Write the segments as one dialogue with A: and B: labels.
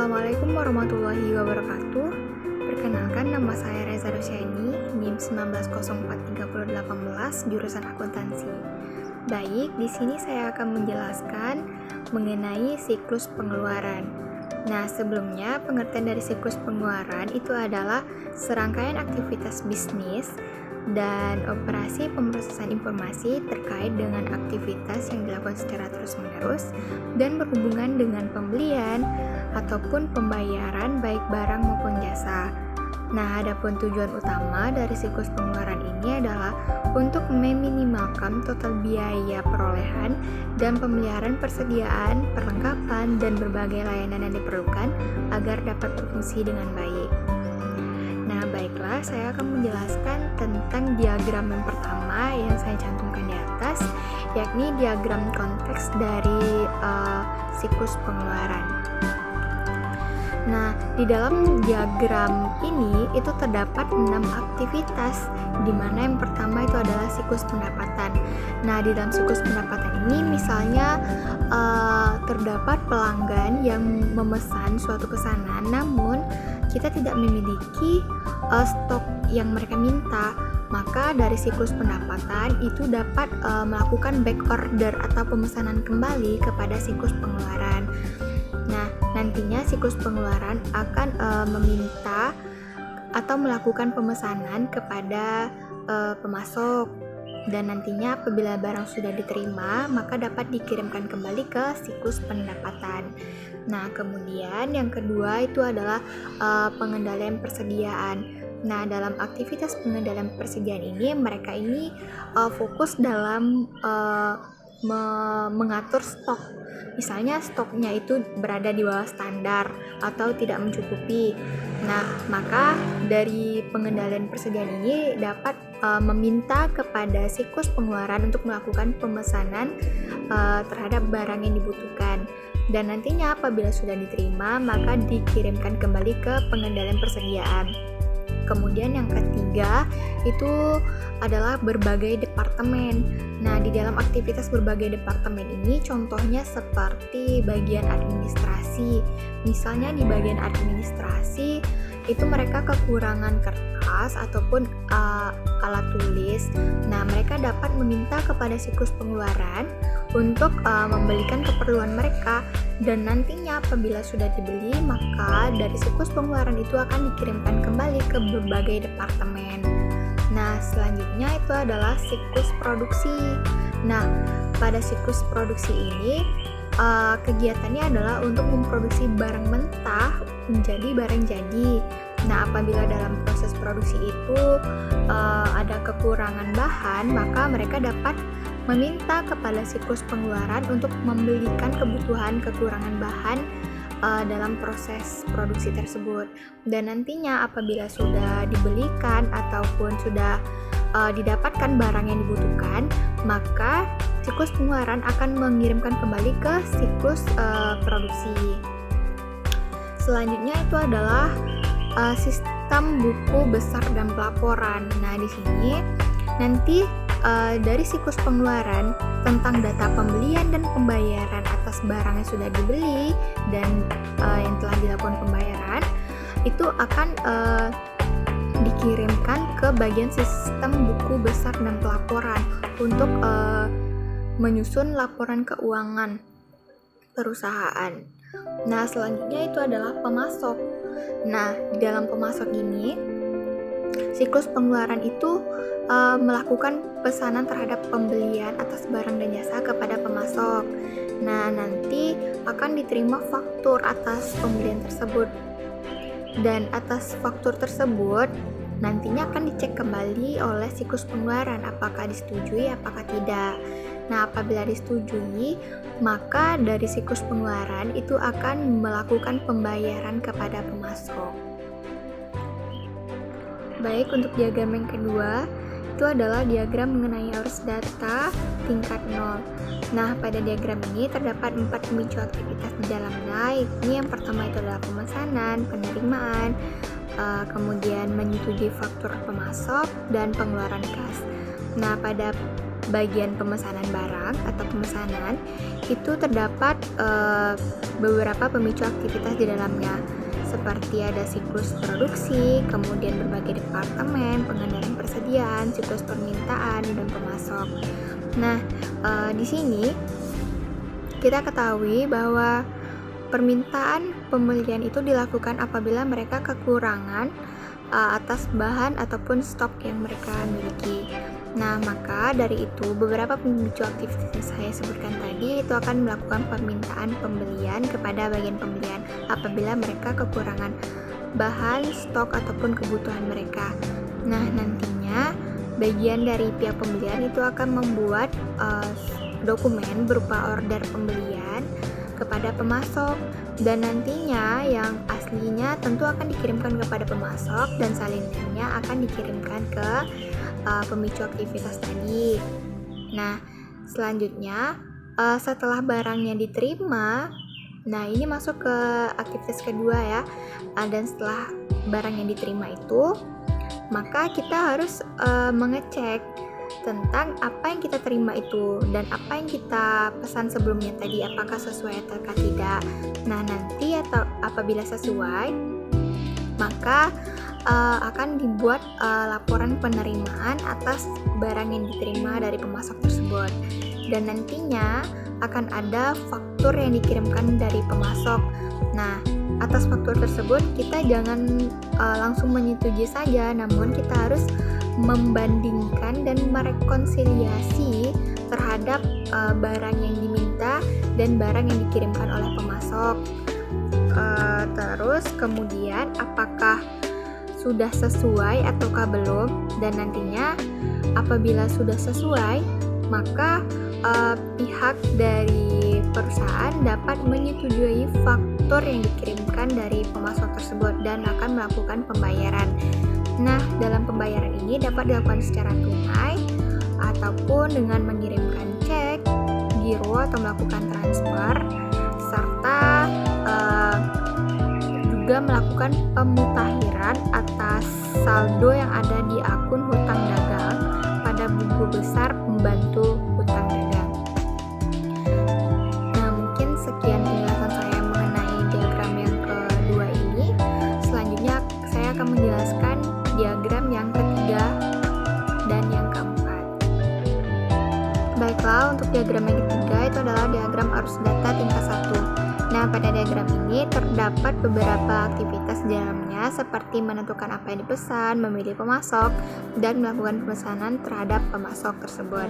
A: Assalamualaikum warahmatullahi wabarakatuh. Perkenalkan, nama saya Reza Rosyani, NIM 19043018, jurusan akuntansi. Baik, di sini saya akan menjelaskan mengenai siklus pengeluaran. Nah, sebelumnya pengertian dari siklus pengeluaran itu adalah serangkaian aktivitas bisnis dan operasi pemrosesan informasi terkait dengan aktivitas yang dilakukan secara terus-menerus dan berhubungan dengan pembelian ataupun pembayaran baik barang maupun jasa. Nah, adapun tujuan utama dari siklus pengeluaran ini adalah untuk meminimalkan total biaya perolehan dan pemeliharaan persediaan, perlengkapan, dan berbagai layanan yang diperlukan agar dapat berfungsi dengan baik. Nah, baiklah, saya akan menjelaskan tentang diagram yang pertama yang saya cantumkan di atas, yakni diagram konteks dari siklus pengeluaran. Nah, di dalam diagram ini itu terdapat 6 aktivitas, di mana yang pertama itu adalah siklus pendapatan. Nah, di dalam siklus pendapatan ini misalnya terdapat pelanggan yang memesan suatu pesanan, namun kita tidak memiliki stok yang mereka minta, maka dari siklus pendapatan itu dapat melakukan back order atau pemesanan kembali kepada siklus pengeluaran. Nah, nantinya siklus pengeluaran akan meminta atau melakukan pemesanan kepada pemasok, dan nantinya apabila barang sudah diterima maka dapat dikirimkan kembali ke siklus pendapatan. Nah, kemudian yang kedua itu adalah pengendalian persediaan. Nah, dalam aktivitas pengendalian persediaan ini mereka ini fokus dalam mengatur stok. Misalnya stoknya itu berada di bawah standar atau tidak mencukupi. Nah, maka dari pengendalian persediaan ini dapat meminta kepada siklus pengeluaran untuk melakukan pemesanan terhadap barang yang dibutuhkan. Dan nantinya apabila sudah diterima, maka dikirimkan kembali ke pengendalian persediaan. Kemudian yang ketiga itu adalah berbagai departemen. Nah, di dalam aktivitas berbagai departemen ini contohnya seperti bagian administrasi. Misalnya di bagian administrasi itu mereka kekurangan kertas ataupun alat tulis. Nah, mereka dapat meminta kepada siklus pengeluaran untuk membelikan keperluan mereka, dan nantinya apabila sudah dibeli maka dari siklus pengeluaran itu akan dikirimkan kembali ke berbagai departemen. Nah, selanjutnya itu adalah siklus produksi. Nah, pada siklus produksi ini kegiatannya adalah untuk memproduksi barang mentah menjadi barang jadi. Nah, apabila dalam proses produksi itu ada kekurangan bahan, maka mereka dapat meminta kepada siklus pengeluaran untuk membelikan kebutuhan kekurangan bahan dalam proses produksi tersebut. Dan nantinya apabila sudah dibelikan ataupun sudah didapatkan barang yang dibutuhkan, maka siklus pengeluaran akan mengirimkan kembali ke siklus produksi. Selanjutnya itu adalah sistem buku besar dan pelaporan. Nah, di sini nanti dari siklus pengeluaran tentang data pembelian dan pembayaran atas barang yang sudah dibeli dan yang telah dilakukan pembayaran itu akan dikirimkan ke bagian sistem buku besar dan pelaporan untuk menyusun laporan keuangan perusahaan. Nah, selanjutnya itu adalah pemasok. Nah, di dalam pemasok ini siklus pengeluaran itu melakukan pesanan terhadap pembelian atas barang dan jasa kepada pemasok. Nah, nanti akan diterima faktur atas pembelian tersebut, dan atas faktur tersebut nantinya akan dicek kembali oleh siklus pengeluaran apakah disetujui apakah tidak. Nah, apabila disetujui, maka dari siklus pengeluaran itu akan melakukan pembayaran kepada pemasok. Baik, untuk diagram yang kedua itu adalah diagram mengenai arus data tingkat 0. Nah, pada diagram ini terdapat 4 pemicu aktivitas di dalamnya. Ini yang pertama itu adalah pemesanan, penerimaan, kemudian menyetujui faktur pemasok, dan pengeluaran kas. Nah, pada bagian pemesanan barang atau pemesanan, itu terdapat beberapa pemicu aktivitas di dalamnya, seperti ada siklus produksi, kemudian berbagai departemen, pengendalian persediaan, siklus permintaan, dan pemasok. Nah, di sini kita ketahui bahwa permintaan pembelian itu dilakukan apabila mereka kekurangan atas bahan ataupun stok yang mereka miliki. Nah, maka dari itu beberapa pemicu aktivitas yang saya sebutkan tadi itu akan melakukan permintaan pembelian kepada bagian pembelian apabila mereka kekurangan bahan, stok, ataupun kebutuhan mereka. Nah, nantinya bagian dari pihak pembelian itu akan membuat dokumen berupa order pembelian kepada pemasok, dan nantinya yang aslinya tentu akan dikirimkan kepada pemasok dan salinannya akan dikirimkan ke pemicu aktivitas tadi. Nah, selanjutnya setelah barangnya diterima, nah ini masuk ke aktivitas kedua ya. Dan setelah barang yang diterima itu, maka kita harus mengecek tentang apa yang kita terima itu dan apa yang kita pesan sebelumnya tadi, apakah sesuai atau tidak. Nah, nanti atau apabila sesuai, maka akan dibuat laporan penerimaan atas barang yang diterima dari pemasok tersebut, dan nantinya akan ada faktur yang dikirimkan dari pemasok. Nah, atas faktur tersebut kita jangan langsung menyetujui saja, namun kita harus membandingkan dan merekonsiliasi terhadap barang yang diminta dan barang yang dikirimkan oleh pemasok. Terus kemudian apakah sudah sesuai ataukah belum, dan nantinya apabila sudah sesuai, maka pihak dari perusahaan dapat menyetujui faktur yang dikirimkan dari pemasok tersebut dan akan melakukan pembayaran. Nah, dalam pembayaran ini dapat dilakukan secara tunai ataupun dengan mengirimkan cek, giro atau melakukan transfer, serta juga melakukan pemutakhiran atas saldo yang ada di akun hutang dagang pada buku besar pembantu hutang dagang. Nah, mungkin sekian penjelasan saya mengenai diagram yang kedua ini. Selanjutnya saya akan menjelaskan diagram yang ketiga dan yang keempat. Baiklah, untuk diagram yang ketiga itu adalah diagram arus data tingkat 1. Nah, pada diagram ini terdapat beberapa aktivitas di dalamnya seperti menentukan apa yang dipesan, memilih pemasok, dan melakukan pemesanan terhadap pemasok tersebut.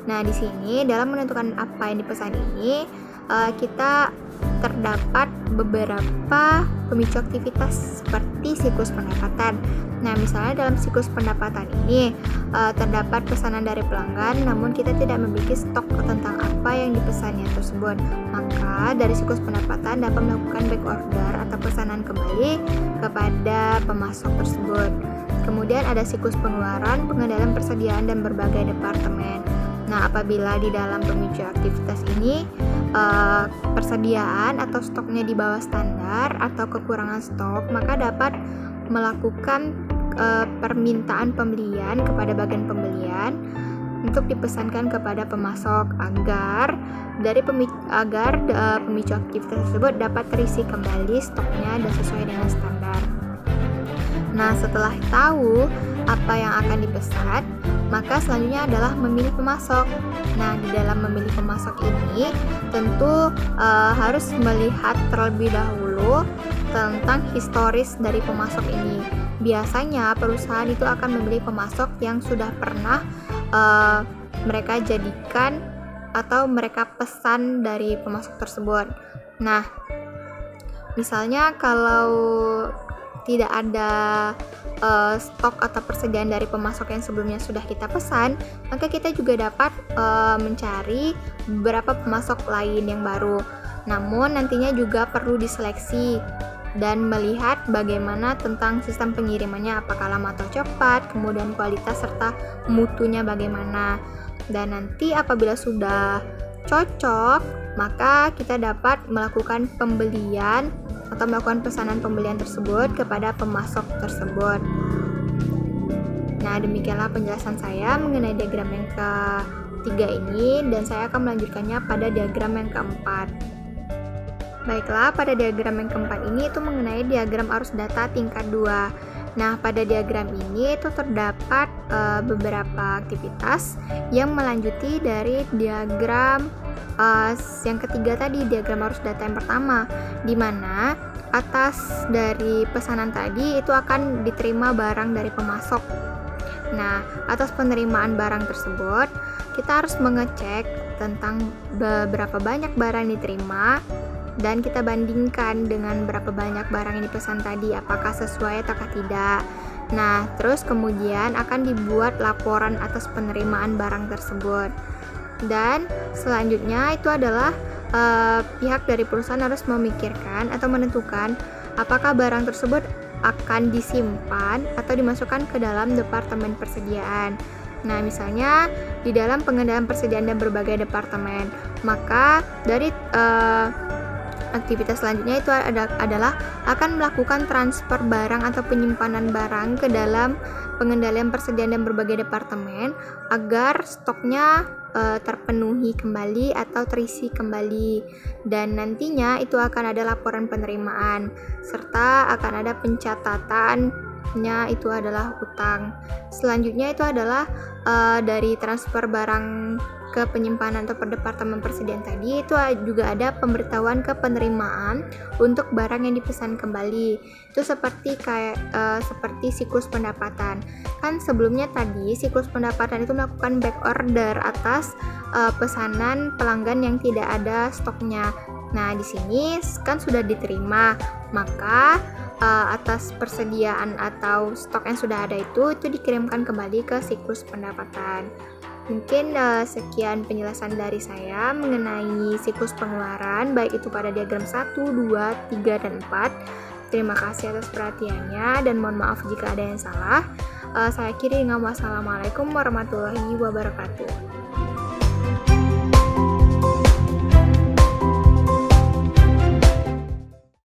A: Nah, di sini dalam menentukan apa yang dipesan ini kita terdapat beberapa pemicu aktivitas seperti siklus pendapatan. Nah, misalnya dalam siklus pendapatan ini terdapat pesanan dari pelanggan, namun kita tidak memiliki stok tentang apa yang dipesannya tersebut. Maka dari siklus pendapatan dapat melakukan back order atau pesanan kembali kepada pemasok tersebut. Kemudian ada siklus pengeluaran, pengendalian persediaan, dan berbagai departemen. Nah, apabila di dalam pemicu aktivitas ini persediaan atau stoknya di bawah standar atau kekurangan stok, maka dapat melakukan permintaan pembelian kepada bagian pembelian untuk dipesankan kepada pemasok agar pemicu aktivitas tersebut dapat terisi kembali stoknya dan sesuai dengan standar. Nah, setelah tahu apa yang akan dipesan, maka selanjutnya adalah memilih pemasok. Nah, di dalam memilih pemasok ini tentu harus melihat terlebih dahulu tentang historis dari pemasok ini. Biasanya perusahaan itu akan membeli pemasok yang sudah pernah mereka jadikan atau mereka pesan dari pemasok tersebut. Nah, misalnya kalau tidak ada stok atau persediaan dari pemasok yang sebelumnya sudah kita pesan, maka kita juga dapat mencari beberapa pemasok lain yang baru. Namun nantinya juga perlu diseleksi dan melihat bagaimana tentang sistem pengirimannya, apakah lama atau cepat, kemudian kualitas serta mutunya bagaimana. Dan nanti apabila sudah cocok, maka kita dapat melakukan pembelian atau melakukan pesanan pembelian tersebut kepada pemasok tersebut. Nah, demikianlah penjelasan saya mengenai diagram yang 3 ini, dan saya akan melanjutkannya pada diagram yang keempat. Baiklah, pada diagram yang keempat ini itu mengenai diagram arus data tingkat 2. Nah, pada diagram ini itu terdapat beberapa aktivitas yang melanjuti dari diagram yang ketiga tadi, diagram arus data yang pertama, di mana atas dari pesanan tadi itu akan diterima barang dari pemasok. Nah, atas penerimaan barang tersebut, kita harus mengecek tentang berapa banyak barang diterima, dan kita bandingkan dengan berapa banyak barang yang dipesan tadi, apakah sesuai atau tidak. Nah, terus kemudian akan dibuat laporan atas penerimaan barang tersebut. Dan selanjutnya itu adalah pihak dari perusahaan harus memikirkan atau menentukan apakah barang tersebut akan disimpan atau dimasukkan ke dalam departemen persediaan. Nah, misalnya di dalam pengendalian persediaan dan berbagai departemen, maka dari aktivitas selanjutnya itu adalah akan melakukan transfer barang atau penyimpanan barang ke dalam pengendalian persediaan dan berbagai departemen agar stoknya terpenuhi kembali atau terisi kembali, dan nantinya itu akan ada laporan penerimaan serta akan ada pencatatannya itu adalah utang. Selanjutnya itu adalah dari transfer barang ke penyimpanan atau per departemen persediaan tadi, itu juga ada pemberitahuan ke penerimaan untuk barang yang dipesan kembali. Itu seperti seperti siklus pendapatan. Kan sebelumnya tadi siklus pendapatan itu melakukan back order atas pesanan pelanggan yang tidak ada stoknya. Nah, di sini kan sudah diterima, maka atas persediaan atau stok yang sudah ada itu dikirimkan kembali ke siklus pendapatan. Mungkin sekian penjelasan dari saya mengenai siklus pengeluaran, baik itu pada diagram 1, 2, 3, dan 4. Terima kasih atas perhatiannya dan mohon maaf jika ada yang salah. Saya akhiri dengan wassalamualaikum warahmatullahi wabarakatuh.